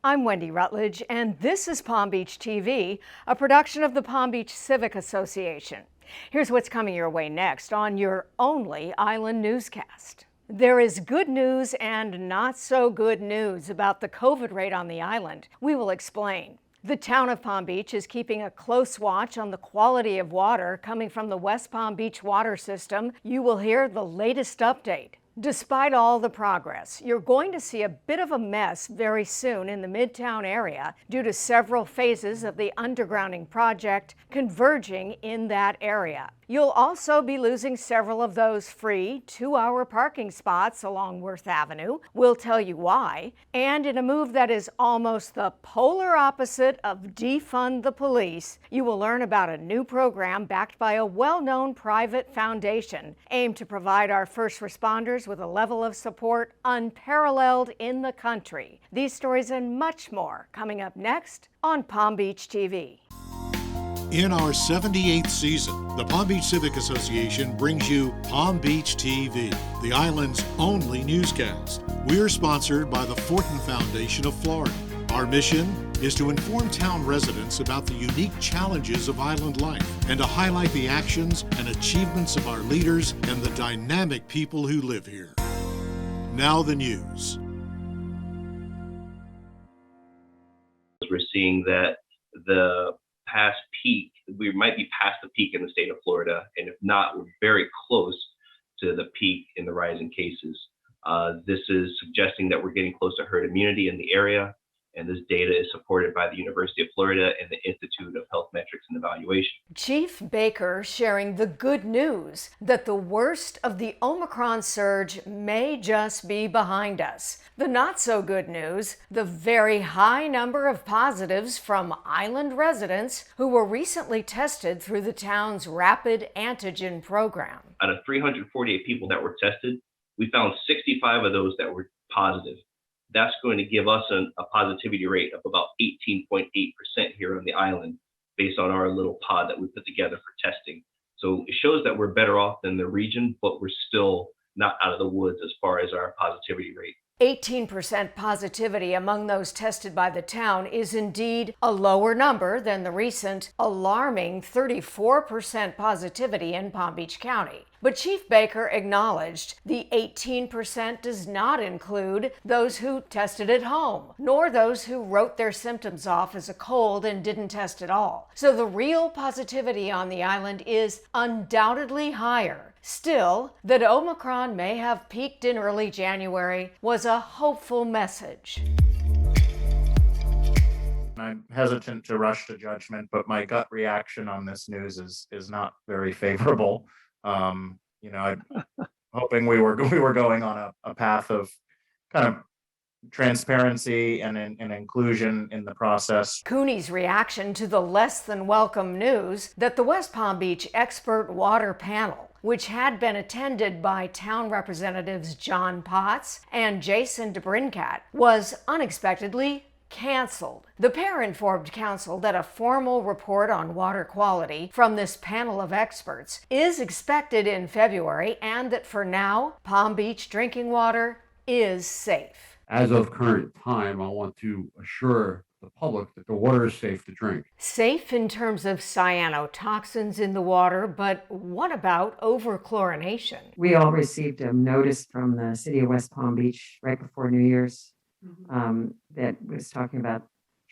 I'm Wendy Rutledge, and this is Palm Beach TV, a production of the Palm Beach Civic Association. Here's what's coming your way next on your only island newscast. There is good news and not so good news about the COVID rate on the island. We will explain. The town of Palm Beach is keeping a close watch on the quality of water coming from the West Palm Beach water system. You will hear the latest update. Despite all the progress, you're going to see a bit of a mess very soon in the Midtown area due to several phases of the undergrounding project converging in that area. You'll also be losing several of those free 2-hour parking spots along Worth Avenue. We'll tell you why. And in a move that is almost the polar opposite of defund the police, you will learn about a new program backed by a well-known private foundation aimed to provide our first responders with a level of support unparalleled in the country. These stories and much more coming up next on Palm Beach TV. In our 78th season, the Palm Beach Civic Association brings you Palm Beach TV, the island's only newscast. We're sponsored by the Fortin Foundation of Florida. Our mission is to inform town residents about the unique challenges of island life and to highlight the actions and achievements of our leaders and the dynamic people who live here. Now the news. We're seeing that the past peak, we might be past the peak in the state of Florida, and if not, we're very close to the peak in the rising cases. This is suggesting that we're getting close to herd immunity in the area, and this data is supported by the University of Florida and the Institute of Health Metrics and Evaluation. Chief Baker sharing the good news that the worst of the Omicron surge may just be behind us. The not so good news, the very high number of positives from island residents who were recently tested through the town's rapid antigen program. Out of 348 people that were tested, we found 65 of those that were positive. That's going to give us a positivity rate of about 18.8% here on the island based on our little pod that we put together for testing. So it shows that we're better off than the region, but we're still not out of the woods as far as our positivity rate. 18% positivity among those tested by the town is indeed a lower number than the recent alarming 34% positivity in Palm Beach County. But Chief Baker acknowledged the 18% does not include those who tested at home, nor those who wrote their symptoms off as a cold and didn't test at all. So the real positivity on the island is undoubtedly higher. Still, that Omicron may have peaked in early January was a hopeful message. I'm hesitant to rush to judgment, but my gut reaction on this news is not very favorable. I'm hoping we were going on a path of kind of transparency and inclusion in the process. Cooney's reaction to the less than welcome news that the West Palm Beach Expert Water Panel, which had been attended by town representatives John Potts and Jason DeBrincat, was unexpectedly canceled. The pair informed council that a formal report on water quality from this panel of experts is expected in February, and that for now, Palm Beach drinking water is safe. As of current time, I want to assure the public that the water is safe to drink. Safe in terms of cyanotoxins in the water, but what about overchlorination? We all received a notice from the city of West Palm Beach right before New Year's that was talking about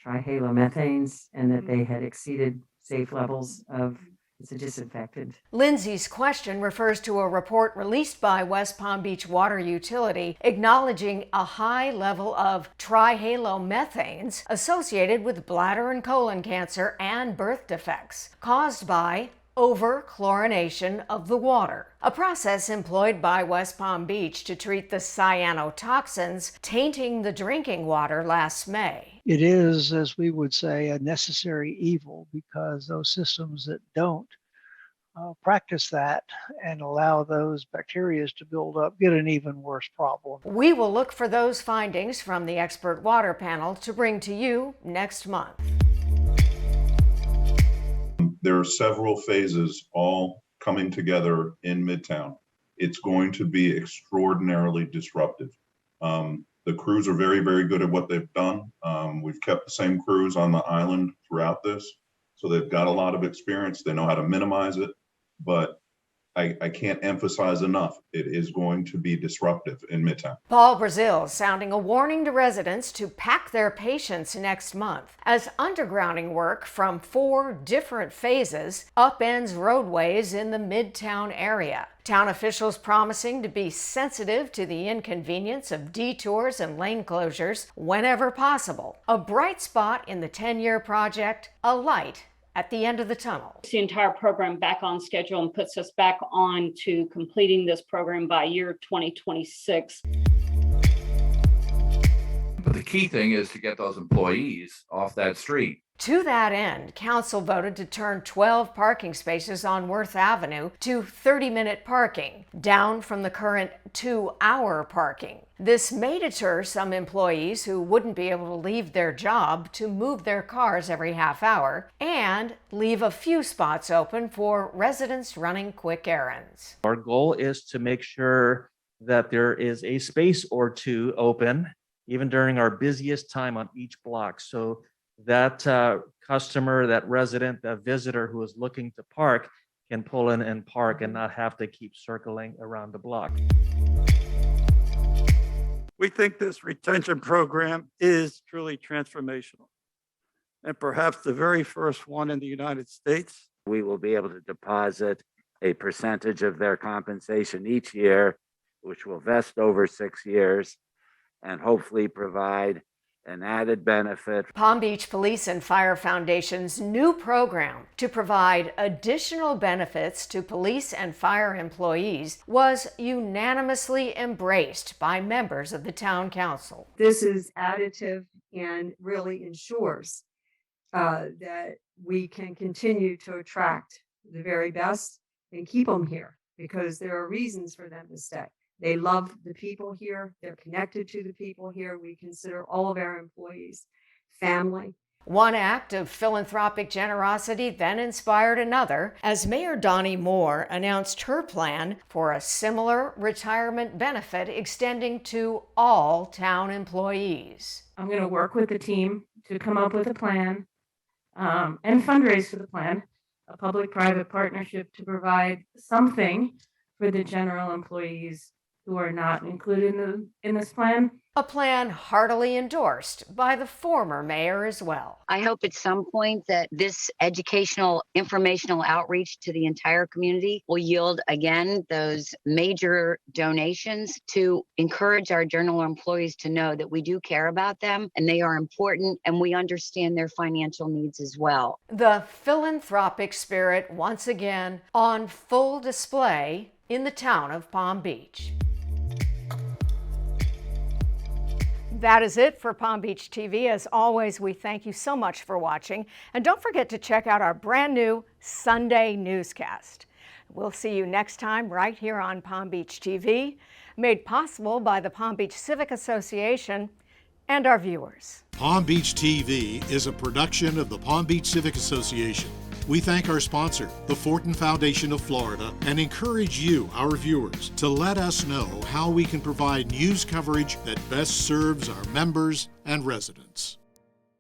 trihalomethanes and that they had exceeded safe levels of it's a disinfectant. Lindsay's question refers to a report released by West Palm Beach Water Utility acknowledging a high level of trihalomethanes associated with bladder and colon cancer and birth defects caused by overchlorination of the water, a process employed by West Palm Beach to treat the cyanotoxins tainting the drinking water last May. It is, as we would say, a necessary evil because those systems that don't practice that and allow those bacteria to build up get an even worse problem. We will look for those findings from the expert water panel to bring to you next month. There are several phases all coming together in Midtown. It's going to be extraordinarily disruptive. The crews are very, very good at what they've done. We've kept the same crews on the island throughout this. So they've got a lot of experience. They know how to minimize it, but I can't emphasize enough, it is going to be disruptive in Midtown. Paul Brazil sounding a warning to residents to pack their patience next month as undergrounding work from 4 different phases upends roadways in the Midtown area. Town officials promising to be sensitive to the inconvenience of detours and lane closures whenever possible. A bright spot in the 10-year project, a light at the end of the tunnel. The entire program back on schedule and puts us back on to completing this program by year 2026. But the key thing is to get those employees off that street. To that end, council voted to turn 12 parking spaces on Worth Avenue to 30-minute parking, down from the current 2-hour parking. This may deter some employees who wouldn't be able to leave their job to move their cars every half hour and leave a few spots open for residents running quick errands. Our goal is to make sure that there is a space or two open, even during our busiest time on each block. So that customer, that resident, that visitor who is looking to park can pull in and park and not have to keep circling around the block. We think this retention program is truly transformational and perhaps the very first one in the United States. We will be able to deposit a percentage of their compensation each year, which will vest over 6 years and hopefully provide an added benefit. Palm Beach Police and Fire Foundation's new program to provide additional benefits to police and fire employees was unanimously embraced by members of the town council. This is additive and really ensures that we can continue to attract the very best and keep them here because there are reasons for them to stay. They love the people here. They're connected to the people here. We consider all of our employees family. One act of philanthropic generosity then inspired another as Mayor Donnie Moore announced her plan for a similar retirement benefit extending to all town employees. I'm going to work with the team to come up with a plan and fundraise for the plan, a public-private partnership to provide something for the general employees who are not included in this plan. A plan heartily endorsed by the former mayor as well. I hope at some point that this educational, informational outreach to the entire community will yield again those major donations to encourage our general employees to know that we do care about them and they are important and we understand their financial needs as well. The philanthropic spirit once again on full display in the town of Palm Beach. That is it for Palm Beach TV. As always, we thank you so much for watching. And don't forget to check out our brand new Sunday newscast. We'll see you next time right here on Palm Beach TV, made possible by the Palm Beach Civic Association and our viewers. Palm Beach TV is a production of the Palm Beach Civic Association. We thank our sponsor, the Fortin Foundation of Florida, and encourage you, our viewers, to let us know how we can provide news coverage that best serves our members and residents.